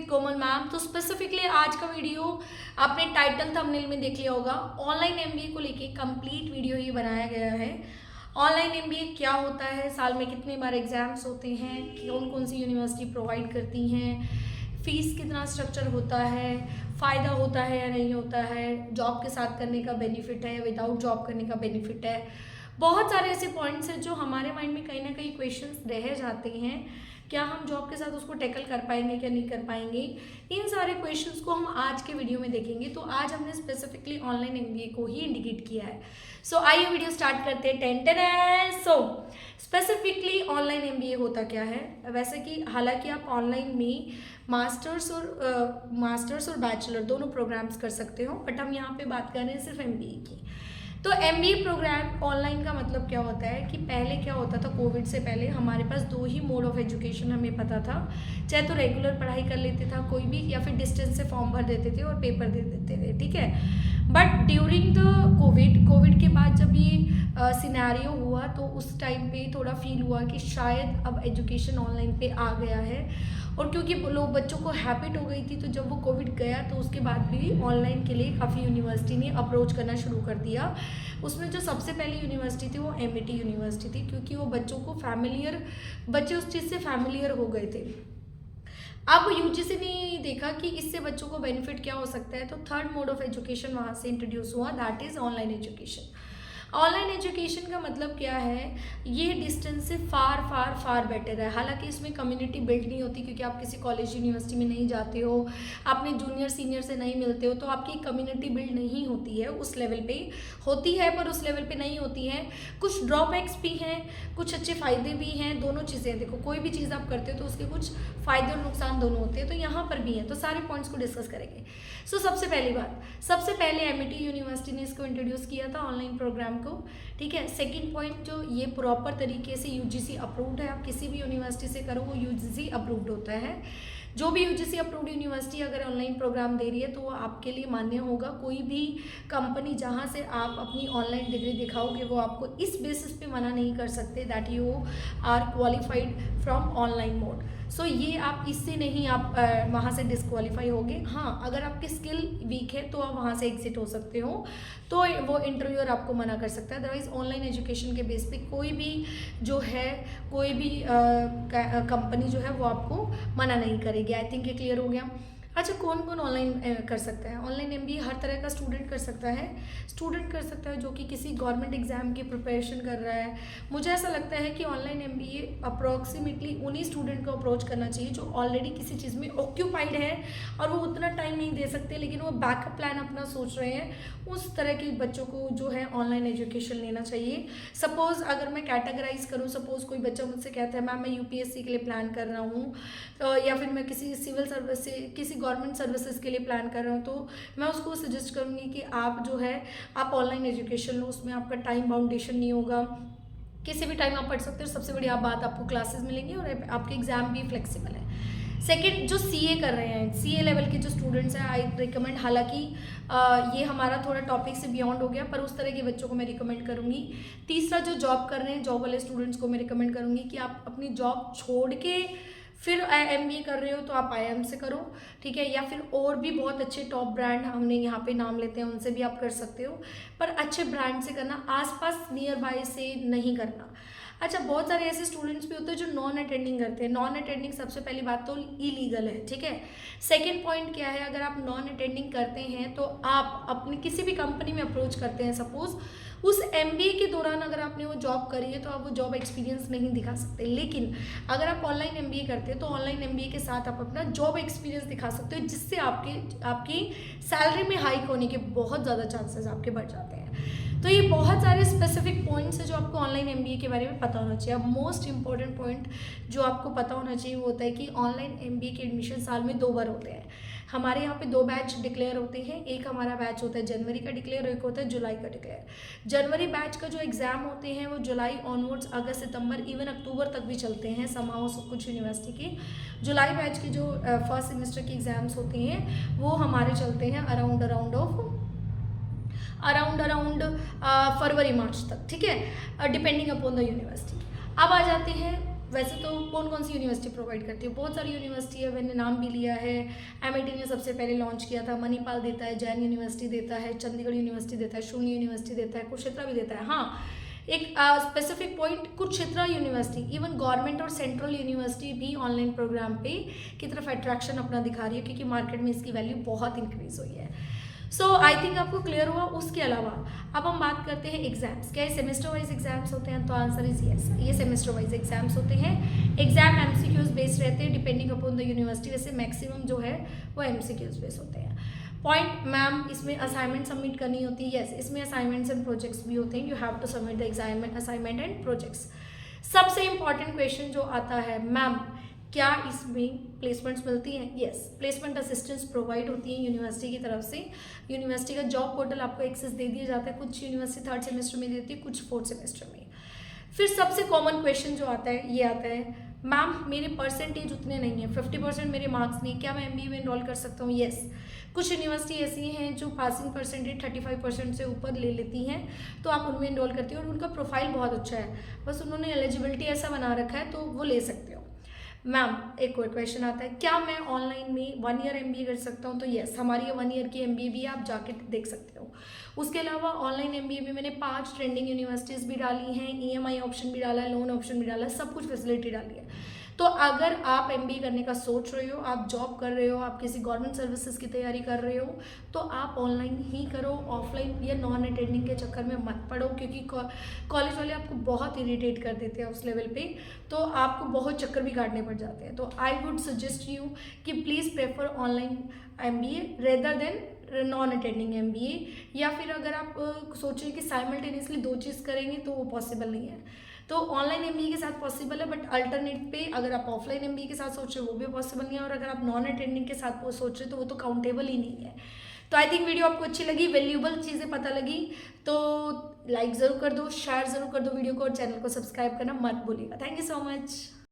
With Komal ma'am. तो specifically आज का वीडियो आपने टाइटल थंबनेल में देख लिया होगा, ऑनलाइन एमबीए को लेके कंप्लीट वीडियो ही बनाया गया है। ऑनलाइन एमबीए क्या होता है, साल में कितने बार एग्जाम्स होते हैं, कौन कौन सी यूनिवर्सिटी प्रोवाइड करती हैं, फीस कितना स्ट्रक्चर होता है, फ़ायदा होता है या नहीं होता है, जॉब के साथ करने का बेनिफिट है, विदाउट जॉब करने का बेनिफिट है। बहुत सारे ऐसे पॉइंट्स हैं जो हमारे माइंड में कहीं ना कहीं क्वेश्चंस रह जाते हैं, क्या हम जॉब के साथ उसको टैकल कर पाएंगे क्या नहीं कर पाएंगे। इन सारे क्वेश्चंस को हम आज के वीडियो में देखेंगे। तो आज हमने स्पेसिफिकली ऑनलाइन एमबीए को ही इंडिकेट किया है। सो आइए वीडियो स्टार्ट करते हैं। सो स्पेसिफिकली ऑनलाइन एमबीए होता क्या है। वैसे कि हालांकि आप ऑनलाइन में मास्टर्स और बैचलर दोनों प्रोग्राम्स कर सकते हो, बट हम यहाँ पे बात कर रहे हैं सिर्फ एमबीए की। तो एमबीए प्रोग्राम ऑनलाइन का मतलब क्या होता है कि पहले क्या होता था, कोविड से पहले हमारे पास दो ही मोड ऑफ एजुकेशन हमें पता था, चाहे तो रेगुलर पढ़ाई कर लेते था कोई भी, या फिर डिस्टेंस से फॉर्म भर देते थे और पेपर दे देते थे, ठीक है। बट ड्यूरिंग द कोविड के बाद जब ये सिनेरियो हुआ तो उस टाइम पे थोड़ा फील हुआ कि शायद अब एजुकेशन ऑनलाइन पे आ गया है, और क्योंकि लोग बच्चों को हैबिट हो गई थी, तो जब वो कोविड गया तो उसके बाद भी ऑनलाइन के लिए काफ़ी यूनिवर्सिटी ने अप्रोच करना शुरू कर दिया। उसमें जो सबसे पहली यूनिवर्सिटी थी वो एमईटी यूनिवर्सिटी थी, क्योंकि वो बच्चे उस चीज़ से फैमिलियर हो गए थे। अब यूजीसी ने देखा कि इससे बच्चों को बेनिफिट क्या हो सकता है, तो थर्ड मोड ऑफ एजुकेशन वहाँ से इंट्रोड्यूस हुआ, that is online education. Online education का मतलब क्या है, ये डिस्टेंस से फार फार फार बेटर है। हालांकि इसमें कम्युनिटी बिल्ड नहीं होती, क्योंकि आप किसी कॉलेज यूनिवर्सिटी में नहीं जाते हो, अपने जूनियर सीनियर से नहीं मिलते हो, तो आपकी कम्युनिटी बिल्ड नहीं होती है। उस लेवल पे होती है पर उस लेवल पे नहीं होती है। कुछ ड्रॉबैक्स भी हैं, कुछ अच्छे फ़ायदे भी हैं, दोनों चीज़ें। देखो कोई भी चीज़ आप करते हो तो उसके कुछ फ़ायदे और नुकसान दोनों होते हैं, तो यहाँ पर भी हैं। तो सारे पॉइंट्स को डिस्कस करेंगे। सो सबसे पहली बात, सबसे पहले एमईटी यूनिवर्सिटी ने इसको इंट्रोड्यूस किया था ऑनलाइन प्रोग्राम को, ठीक है। सेकंड पॉइंट, जो ये प्रॉपर तरीके से यूजीसी अप्रूव्ड है, आप किसी भी यूनिवर्सिटी से करो वो यूजीसी अप्रूव्ड होता है। जो भी यूजीसी अप्रूव्ड यूनिवर्सिटी अगर ऑनलाइन प्रोग्राम दे रही है तो वो आपके लिए मान्य होगा। कोई भी कंपनी जहाँ से आप अपनी ऑनलाइन डिग्री दिखाओगे वो आपको इस बेसिस पे मना नहीं कर सकते that you are qualified from online mode. सो ये आप इससे नहीं आप वहाँ से डिस्क्वालीफाई होगे। हाँ, अगर आपकी स्किल वीक है तो आप वहाँ से एग्जिट हो सकते हो, तो वो इंटरव्यूअर आपको मना कर सकता है। अदरवाइज ऑनलाइन एजुकेशन के बेस पे कोई भी कंपनी जो है वो आपको मना नहीं करेगी। आई थिंक ये क्लियर हो गया। अच्छा, कौन कौन ऑनलाइन कर सकता है? ऑनलाइन एमबीए हर तरह का स्टूडेंट कर सकता है। स्टूडेंट कर सकता है जो कि किसी गवर्नमेंट एग्जाम की प्रिपरेशन कर रहा है। मुझे ऐसा लगता है कि ऑनलाइन एमबीए अप्रॉक्सीमेटली उन्हीं स्टूडेंट को अप्रोच करना चाहिए जो ऑलरेडी किसी चीज़ में ऑक्यूपाइड है और वो उतना टाइम नहीं दे सकते, लेकिन वो बैकअप प्लान अपना सोच रहे हैं। उस तरह के बच्चों को जो है ऑनलाइन एजुकेशन लेना चाहिए। सपोज़ अगर मैं कैटेगराइज करूँ, सपोज़ कोई बच्चा मुझसे कहता है मैम मैं यूपीएससी के लिए प्लान कर रहा हूँ, या फिर मैं किसी सिविल सर्विस से किसी गवर्नमेंट सर्विसेज के लिए प्लान कर रहा हूँ, तो मैं उसको सजेस्ट करूँगी कि आप जो है आप ऑनलाइन एजुकेशन लो। उसमें आपका टाइम बाउंडेशन नहीं होगा, किसी भी टाइम आप पढ़ सकते हो। सबसे बड़ी आप बात, आपको क्लासेस मिलेंगी और आपके एग्जाम भी फ्लेक्सिबल है। सेकेंड, जो सीए कर रहे हैं, सीए लेवल के जो स्टूडेंट्स हैं, आई रिकमेंड, हालांकि ये हमारा थोड़ा टॉपिक से बियॉन्ड हो गया, पर उस तरह के बच्चों को मैं रिकमेंड करूँगी। तीसरा, जो जॉब कर रहे हैं, जॉब वाले स्टूडेंट्स को मैं रिकमेंड करूँगी कि आप अपनी जॉब छोड़ के फिर एमबीए कर रहे हो तो आप आईआईएम से करो, ठीक है। या फिर और भी बहुत अच्छे टॉप ब्रांड हमने यहाँ पे नाम लेते हैं, उनसे भी आप कर सकते हो, पर अच्छे ब्रांड से करना, आसपास नियर बाय से नहीं करना। अच्छा, बहुत सारे ऐसे स्टूडेंट्स भी होते हैं जो नॉन अटेंडिंग करते हैं। नॉन अटेंडिंग सबसे पहली बात तो इलीगल है, ठीक है। सेकेंड पॉइंट क्या है, अगर आप नॉन अटेंडिंग करते हैं तो आप अपनी किसी भी कंपनी में अप्रोच करते हैं, सपोज उस एमबीए के दौरान अगर आपने वो जॉब करी है तो आप वो जॉब एक्सपीरियंस नहीं दिखा सकते। लेकिन अगर आप ऑनलाइन एमबीए करते हैं तो ऑनलाइन एमबीए के साथ आप अपना जॉब एक्सपीरियंस दिखा सकते हो, जिससे आपकी सैलरी में हाइक होने के बहुत ज़्यादा चांसेस आपके बढ़ जाते हैं। तो ये बहुत सारे स्पेसिफिक पॉइंट्स हैं जो आपको ऑनलाइन एमबीए के बारे में पता होना चाहिए। अब मोस्ट इंपॉर्टेंट पॉइंट जो आपको पता होना चाहिए वो होता है कि ऑनलाइन एमबीए के एडमिशन साल में 2 बार होते हैं। हमारे यहाँ पे 2 बैच डिक्लेयर होते हैं। एक हमारा बैच होता है जनवरी का डिक्लेयर, एक होता है जुलाई का डिक्लेयर। जनवरी बैच का जो एग्ज़ाम होते हैं वो जुलाई ऑनवर्ड्स, अगस्त, सितंबर, इवन अक्टूबर तक भी चलते हैं समाओ कुछ यूनिवर्सिटी के। जुलाई बैच के जो फर्स्ट सेमेस्टर के एग्ज़ाम्स होते हैं वो हमारे चलते हैं अराउंड फरवरी मार्च तक, ठीक है, डिपेंडिंग अपॉन द यूनिवर्सिटी। अब आ जाते हैं वैसे तो कौन कौन सी यूनिवर्सिटी प्रोवाइड करती है, बहुत सारी यूनिवर्सिटी है, मैंने नाम भी लिया है। एमआईटी ने सबसे पहले लॉन्च किया था, मणिपाल देता है, जैन यूनिवर्सिटी देता है, चंडीगढ़ यूनिवर्सिटी देता है, शून्य यूनिवर्सिटी देता है, कुरुक्षेत्र भी देता है। हाँ, एक specific point, Kurukshetra university, even government और सेंट्रल यूनिवर्सिटी भी ऑनलाइन प्रोग्राम पे की तरफ अट्रैक्शन अपना दिखा रही है, क्योंकि मार्केट में इसकी वैल्यू बहुत इंक्रीज हुई है। सो आई थिंक आपको क्लियर हुआ। उसके अलावा अब हम बात करते हैं एग्जाम्स। क्या ये सेमेस्टर वाइज एग्जाम्स होते हैं? तो आंसर इज यस, ये सेमेस्टर वाइज एग्जाम्स होते हैं। एग्जाम एमसीक्यूज बेस्ड रहते हैं डिपेंडिंग अपॉन द यूनिवर्सिटी, वैसे मैक्सिमम जो है वो एमसीक्यूज बेस्ड होते हैं। पॉइंट, मैम इसमें असाइनमेंट सबमिट करनी होती है? यस, इसमें असाइनमेंट्स एंड प्रोजेक्ट्स भी होते हैं। You have to submit the exam assignment and projects. सबसे इंपॉर्टेंट क्वेश्चन जो आता है, मैम क्या इसमें प्लेसमेंट्स मिलती हैं? यस, प्लेसमेंट असिस्टेंस प्रोवाइड होती है यूनिवर्सिटी की तरफ से। यूनिवर्सिटी का जॉब पोर्टल आपको एक्सेस दे दिया जाता है, कुछ यूनिवर्सिटी 3rd सेमेस्टर में देती है, कुछ 4th सेमेस्टर में। फिर सबसे कॉमन क्वेश्चन जो आता है ये आता है, मैम मेरे परसेंटेज उतने नहीं है, 50% मेरे मार्क्स नहीं, क्या मैं एमबीए में इनरोल कर सकता हूँ? यस, कुछ यूनिवर्सिटी ऐसी हैं जो पासिंग परसेंटेज 35% से ऊपर ले लेती हैं, तो आप उनमें इनरोल करते हो और उनका प्रोफाइल बहुत अच्छा है, बस उन्होंने एलिजिबिलिटी ऐसा बना रखा है, तो वो ले सकते हो। मैम एक और क्वेश्चन आता है, क्या मैं ऑनलाइन में 1 ईयर एमबीए कर सकता हूँ? तो यस, हमारी 1 ईयर की एमबीए भी आप जाके देख सकते हो। उसके अलावा ऑनलाइन एमबीए में मैंने 5 ट्रेंडिंग यूनिवर्सिटीज़ भी डाली हैं, ईएमआई ऑप्शन भी डाला है, लोन ऑप्शन भी डाला है, सब कुछ फैसिलिटी डाली है। तो अगर आप एमबीए करने का सोच रहे हो, आप जॉब कर रहे हो, आप किसी गवर्नमेंट सर्विसेज की तैयारी कर रहे हो, तो आप ऑनलाइन ही करो, ऑफलाइन या नॉन अटेंडिंग के चक्कर में मत पड़ो, क्योंकि कॉलेज वाले आपको बहुत इरिटेट कर देते हैं उस लेवल पे, तो आपको बहुत चक्कर भी काटने पड़ जाते हैं। तो आई वुड सजेस्ट यू कि please prefer online MBA rather than non attending MBA. या फिर अगर आप सोचें कि साइमल्टेनियसली 2 चीज़ करेंगे तो वो पॉसिबल नहीं है। तो ऑनलाइन एमबीए के साथ पॉसिबल है, बट अल्टरनेट पे अगर आप ऑफलाइन एमबीए के साथ सोच रहे हो वो भी पॉसिबल नहीं है, और अगर आप नॉन अटेंडिंग के साथ वो सोच रहे हो तो वो तो काउंटेबल ही नहीं है। तो आई थिंक वीडियो आपको अच्छी लगी, वैल्यूएबल चीज़ें पता लगी, तो लाइक ज़रूर कर दो, शेयर ज़रूर कर दो वीडियो को, और चैनल को सब्सक्राइब करना मत भूलिएगा। Thank you so much.